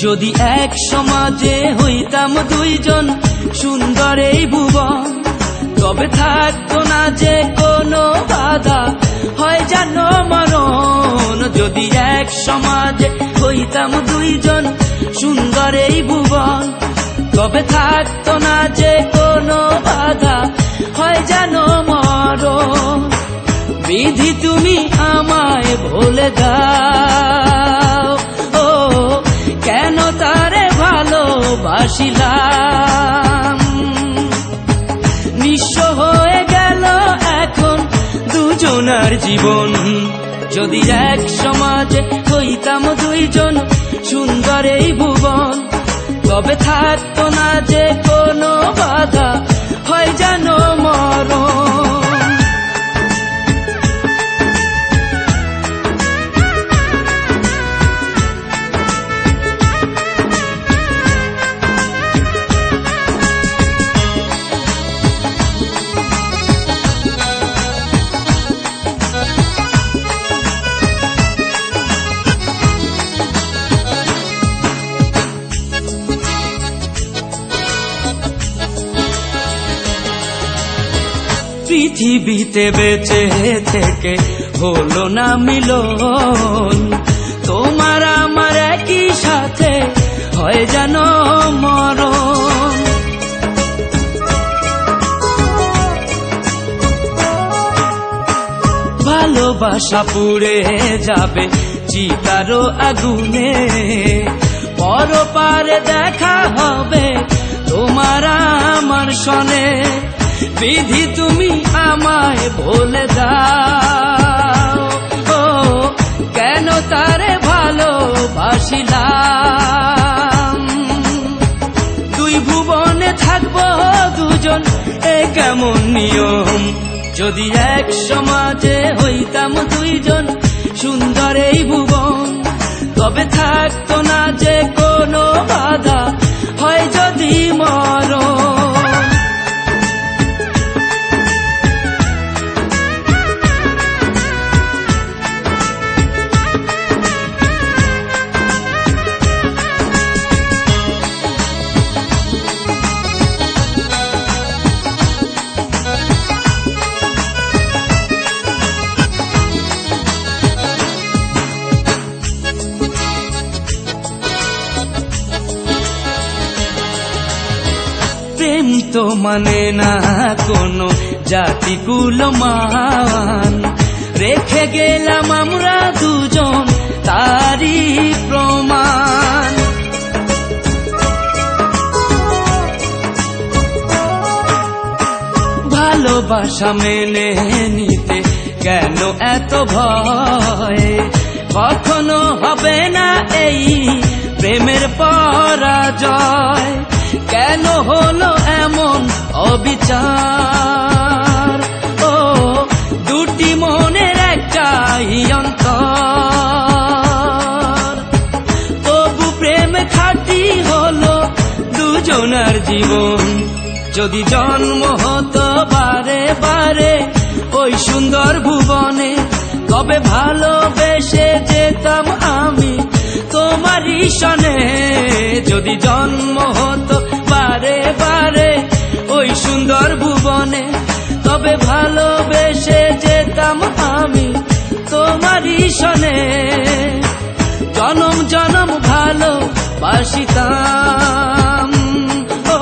যদি এক সমাজে হইতাম দুইজন সুন্দর এই ভুবন, তবে থাকতো না যে কোনো বাধা, হয় যেন মরণ। যদি এক সমাজে হইতাম দুইজন সুন্দর এই ভুবন, তবে থাকতো না যে কোনো বাধা, হয় যেন মরণ। বিধি তুমি আমায় ভুলে দাও, ও কেন তারে ভালোবাসিলাম। নিঃস্ব হয়ে গেল এখন দুজনার জীবন। যদি এক সমাজে হইতাম দুইজন সুন্দর এই ভুবন, তবে থাকতো না যে কোনো বাধা, হয় যেন মরণ। পৃথিবীতে বেঁচে থেকে হলো না মিলন, তোমার আমার একই সাথে হয় যেন মরণ। ভালোবাসা পুড়ে যাবে চিতারো আগুনে, পরপারে দেখা হবে তোমার আমার সনে। বিধি তুমি আমায় বলে দাও, ও কেন তারে ভালোবাসিলাম। দুই ভুবনে থাকবো দুজন, এ কেমন নিয়ম। যদি এক সমাজে হইতাম দুইজন সুন্দর এই ভুবন, তবে থাকতো না যে কোনো বাধা, হয় যদি মরণ। প্রেম তো মানে না কোনো জাতি কুলমান, রেখে গেলাম আমরা দুজন তারই প্রমাণ। ভালোবাসা মেনে নিতে কেন এত ভয়, কখনো হবে না এই প্রেমের পরাজয়। কেন হলো এমন অবিচার, ও দুটি মনের একটাই অন্তর। তবু প্রেম খাঁটি হলো দুজনার জীবন। যদি জন্ম হতো বারে বারে ওই সুন্দর ভুবনে, তবে ভালোবেসে যেতাম আমি তোমারই সনে। যদি জন্ম হতো বারে বারে ওই সুন্দর ভুবনে, তবে ভালোবেসে যেতাম আমি তোমারই সনে। জনম জনম ভালোবাসিতাম, ও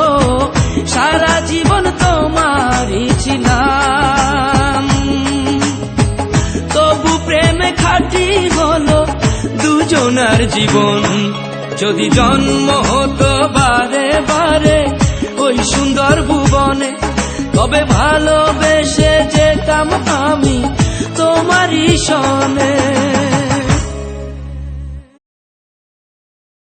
সারা জীবন তোমারই ছিলাম। তবু প্রেমে খাঁটি হলো দুজনার জীবন। যদি জন্ম হতো বারে বারে ওই সুন্দর ভুবনে, তবে ভালোবেসে যেতাম আমি তোমারই সনে।